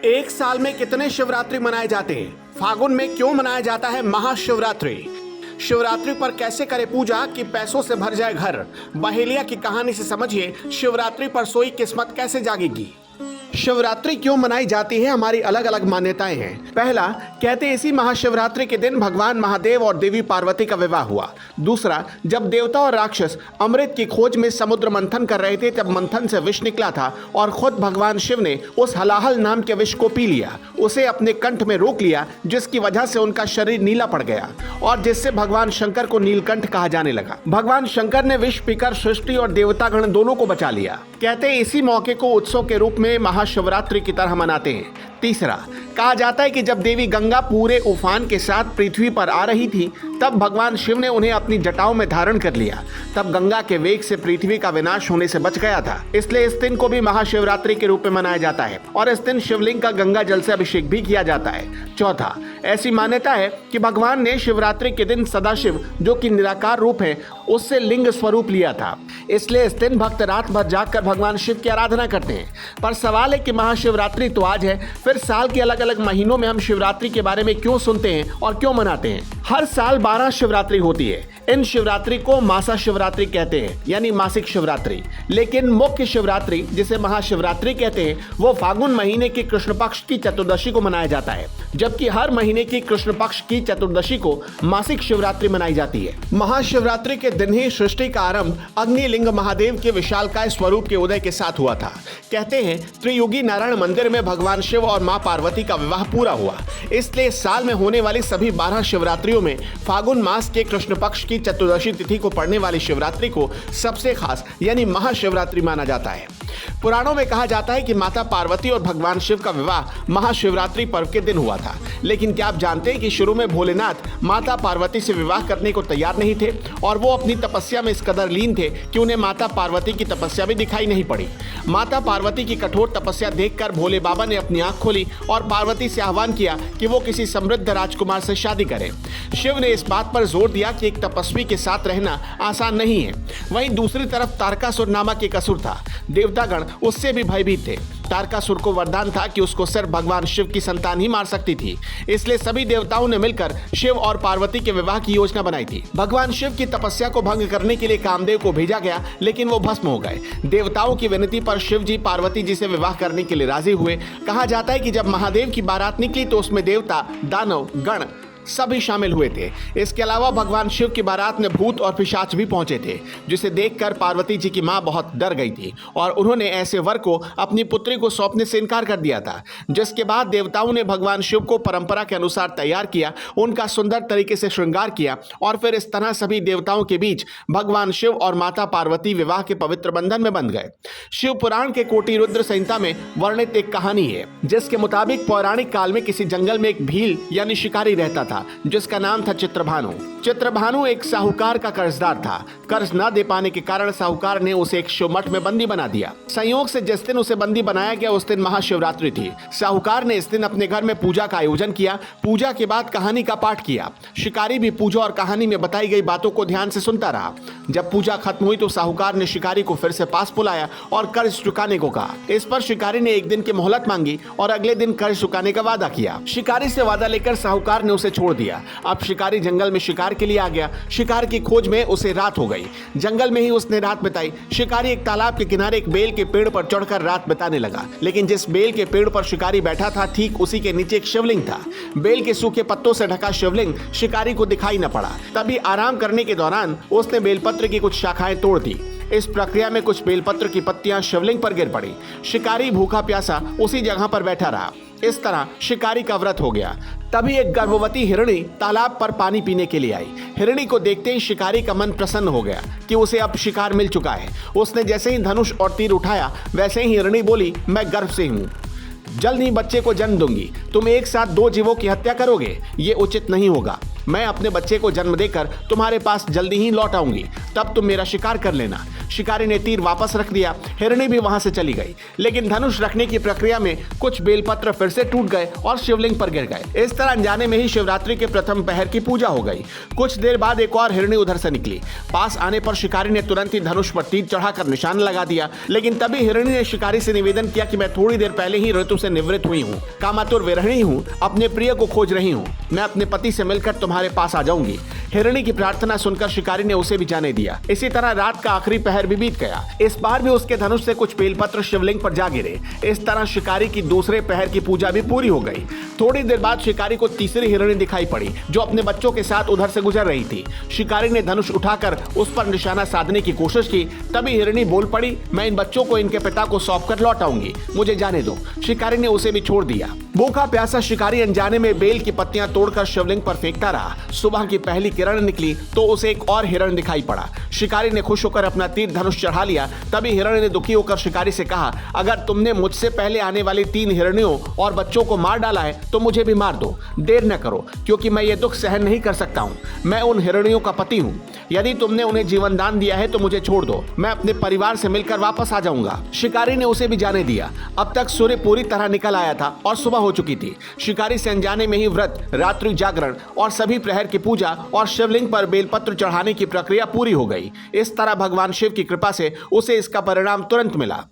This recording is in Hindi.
एक साल में कितने शिवरात्रि मनाए जाते हैं? फागुन में क्यों मनाया जाता है महाशिवरात्रि? शिवरात्रि पर कैसे करें पूजा कि पैसों से भर जाए घर? बहेलिया की कहानी से समझिए शिवरात्रि पर सोई किस्मत कैसे जागेगी। शिवरात्रि क्यों मनाई जाती है, हमारी अलग अलग मान्यताएं हैं। पहला, कहते हैं इसी महाशिवरात्रि के दिन भगवान महादेव और देवी पार्वती का विवाह हुआ। दूसरा, जब देवता और राक्षस अमृत की खोज में समुद्र मंथन कर रहे थे तब मंथन से विष निकला था और खुद भगवान शिव ने उस हलाहल नाम के विष को पी लिया, उसे अपने कंठ में रोक लिया, जिसकी वजह से उनका शरीर नीला पड़ गया और जिससे भगवान शंकर को नीलकंठ कहा जाने लगा। भगवान शंकर ने विष पीकर सृष्टि और देवतागण दोनों को बचा लिया। कहते हैं इसी मौके को उत्सव के रूप में महाशिवरात्रि की तरह मनाते हैं। तीसरा, कहा जाता है कि जब देवी गंगा पूरे उफान के साथ पृथ्वी पर आ रही थी तब भगवान शिव ने उन्हें अपनी जटाओं में धारण कर लिया। तब गंगा के वेग से पृथ्वी का विनाश होने से बच गया था। इसलिए इस दिन को भी महाशिवरात्रि के रूप में मनाया जाता है और इस दिन शिवलिंग का गंगा जल से अभिषेक भी किया जाता है। चौथा, ऐसी मान्यता है कि भगवान ने शिवरात्रि के दिन सदाशिव, जो कि निराकार रूप है, उससे लिंग स्वरूप लिया था। इसलिए इस दिन भक्त रात भर जागकर भगवान शिव की आराधना करते हैं। पर सवाल है कि महाशिवरात्रि तो आज है, फिर साल के अलग अलग महीनों में हम शिवरात्रि के बारे में क्यों सुनते हैं और क्यों मनाते हैं? हर साल 12 शिवरात्रि होती है। इन शिवरात्रि को मासा शिवरात्रि कहते हैं, यानी मासिक शिवरात्रि। लेकिन मुख्य शिवरात्रि, जिसे महाशिवरात्रि कहते हैं, वो फागुन महीने की कृष्ण पक्ष की चतुर्दशी को मनाया जाता है, जबकि हर महीने की कृष्ण पक्ष की चतुर्दशी को मासिक शिवरात्रि मनाई जाती है। महाशिवरात्रि के दिन ही सृष्टि का आरंभ अग्निलिंग महादेव के विशालकाय स्वरूप के उदय के साथ हुआ था। कहते हैं त्रियुगी नारायण मंदिर में भगवान शिव और मां पार्वती का विवाह पूरा हुआ। इसलिए साल में होने वाली सभी 12 शिवरात्रियों में फागुन मास के कृष्ण पक्ष की चतुर्दशी तिथि को पड़ने वाली शिवरात्रि को सबसे खास यानी महाशिवरात्रि माना जाता है। पुराणों में कहा जाता है कि माता पार्वती और भगवान शिव का विवाह महाशिवरात्रि पर्व के दिन हुआ था। लेकिन क्या आप जानते हैं कि शुरू में भोलेनाथ माता पार्वती से विवाह करने को तैयार नहीं थे और वो अपनी तपस्या में इस कदर लीन थे कि उन्हें माता पार्वती की तपस्या भी दिखाई नहीं पड़ी। माता पार्वती की कठोर तपस्या देखकर भोले बाबा ने अपनी आंख खोली और पार्वती से आह्वान किया कि वो किसी समृद्ध राजकुमार से शादी करें। शिव ने इस बात पर जोर दिया कि एक तपस्वी के साथ रहना आसान नहीं है। वहीं दूसरी तरफ तारकासुर नामक एक असुर था। देवतागण उससे भी भयभीत थे। तारकासुर को वरदान था कि उसको सिर्फ भगवान शिव की संतान ही मार सकती थी। इसलिए सभी देवताओं ने मिलकर शिव और पार्वती के विवाह की योजना बनाई थी। भगवान शिव की तपस्या को भंग करने के लिए कामदेव को भेजा गया, लेकिन वो भस्म हो गए। देवताओं की विनती पर शिव जी पार्वती जी से विवाह करने के लिए राजी हुए। कहा जाता है कि जब महादेव की बारात निकली तो उसमें देवता, दानव, गण सभी शामिल हुए थे। इसके अलावा भगवान शिव की बारात में भूत और पिशाच भी पहुंचे थे, जिसे देखकर पार्वती जी की मां बहुत डर गई थी और उन्होंने ऐसे वर को अपनी पुत्री को सौंपने से इनकार कर दिया था। जिसके बाद देवताओं ने भगवान शिव को परंपरा के अनुसार तैयार किया, उनका सुंदर तरीके से श्रृंगार किया और फिर इस तरह सभी देवताओं के बीच भगवान शिव और माता पार्वती विवाह के पवित्र बंधन में बंध गए। शिव पुराण के कोटि रुद्र संहिता में वर्णित एक कहानी है, जिसके मुताबिक पौराणिक काल में किसी जंगल में एक भील यानी शिकारी रहता था जिसका नाम था चित्रभानु। चित्रभानु एक साहूकार का कर्जदार था। कर्ज न दे पाने के कारण साहूकार ने उसे एक शिव मठ में बंदी बना दिया। संयोग से जिस दिन उसे बंदी बनाया गया उस दिन महाशिवरात्रि थी। साहूकार ने इस दिन अपने घर में पूजा का आयोजन किया। पूजा के बाद कहानी का पाठ किया। शिकारी भी पूजा और कहानी में बताई गई बातों को ध्यान से सुनता रहा। जब पूजा खत्म हुई तो साहूकार ने शिकारी को फिर से पास बुलाया और कर्ज चुकाने को कहा। इस पर शिकारी ने एक दिन की मोहलत मांगी और अगले दिन कर्ज चुकाने का वादा किया। शिकारी से वादा लेकर साहूकार ने उसे छोड़ दिया। अब शिकारी जंगल में शिकार के लिए आ गया। शिकार की खोज में उसे रात हो गई। जंगल में ही उसने रात बिताई। शिकारी एक तालाब के किनारे एक बेल के पेड़ पर चढ़कर रात बिताने लगा। लेकिन जिस बेल के पेड़ पर शिकारी बैठा था ठीक उसी के नीचे एक शिवलिंग था। बेल के सूखे पत्तों से ढका शिवलिंग शिकारी को दिखाई न पड़ा। तभी आराम करने के दौरान उसने बेलपत्र की कुछ शाखाएं तोड़ दी। इस प्रक्रिया में कुछ बेलपत्र की पत्तियां शिवलिंग पर गिर पड़ी। शिकारी भूखा प्यासा उसी जगह पर बैठा रहा। इस तरह शिकारी का व्रत हो गया। तभी एक गर्भवती हिरणी तालाब पर पानी पीने के लिए आई। हिरणी को देखते ही शिकारी का मन प्रसन्न हो गया कि उसे अब शिकार मिल चुका है। उसने जैसे ही धनुष और तीर उठाया वैसे ही हिरणी बोली, मैं गर्भ से हूँ, जल्द ही बच्चे को जन्म दूंगी। तुम एक साथ 2 जीवों की हत्या करोगे, ये उचित नहीं होगा। मैं अपने बच्चे को जन्म देकर तुम्हारे पास जल्दी ही लौट आऊंगी, तब तुम मेरा शिकार कर लेना। शिकारी ने तीर वापस रख दिया, हिरणी भी वहां से चली गई। लेकिन धनुष रखने की प्रक्रिया में कुछ बेलपत्र फिर से टूट गए और शिवलिंग पर गिर गए। इस तरह अनजाने में ही शिवरात्रि के प्रथम पहर की पूजा हो गई। कुछ देर बाद एक और हिरणी उधर से निकली। पास आने पर शिकारी ने तुरंत ही धनुष पर तीर चढ़ाकर निशान लगा दिया। लेकिन तभी हिरणी ने शिकारी से निवेदन किया कि मैं थोड़ी देर पहले ही ऋतु से निवृत्त हुई हूँ, कामातुर विरहिणी हूँ, अपने प्रिय को खोज रही हूँ, मैं अपने पति से मिलकर तुम्हारे पास आ जाऊंगी। हिरणी की प्रार्थना सुनकर शिकारी ने उसे भी जाने दिया। इसी तरह रात का आखिरी पहर भी बीत गया। इस बार भी उसके धनुष से कुछ बेलपत्र शिवलिंग पर जा गिरे। इस तरह शिकारी की दूसरे पहर की पूजा भी पूरी हो गई। थोड़ी देर बाद शिकारी को तीसरी हिरणी दिखाई पड़ी, जो अपने बच्चों के साथ उधर से गुजर रही थी। शिकारी ने धनुष उठाकर उस पर निशाना साधने की कोशिश की। तभी हिरणी बोल पड़ी, मैं इन बच्चों को इनके पिता को सौंप कर लौट आऊंगी, मुझे जाने दो। शिकारी ने उसे भी छोड़ दिया। भूखा प्यासा शिकारी अनजाने में बेल की पत्तियां तोड़कर शिवलिंग पर फेंकता रहा। सुबह की पहली किरण निकली तो उसे एक और हिरण दिखाई पड़ा। शिकारी ने खुश होकर अपना तीर धनुष चढ़ा लिया। तभी हिरण ने दुखी होकर शिकारी से कहा, अगर तुमने मुझसे पहले आने वाली 3 हिरणियों और बच्चों को मार डाला है तो मुझे भी मार दो। देर न करो, क्योंकि मैं ये दुख सहन नहीं कर सकता हूँ। मैं उन हिरणियों का पति हूँ। यदि तुमने उन्हें जीवन दान दिया है तो मुझे छोड़ दो, मैं अपने परिवार से मिलकर वापस आ जाऊंगा। शिकारी ने उसे भी जाने दिया। अब तक सूर्य पूरी तरह निकल आया था और सुबह हो चुकी थी। शिकारी से अनजाने में ही व्रत, रात्रि जागरण और सभी प्रहर की पूजा और शिवलिंग पर बेलपत्र चढ़ाने की प्रक्रिया पूरी हो गई। इस तरह भगवान शिव की कृपा से उसे इसका परिणाम तुरंत मिला।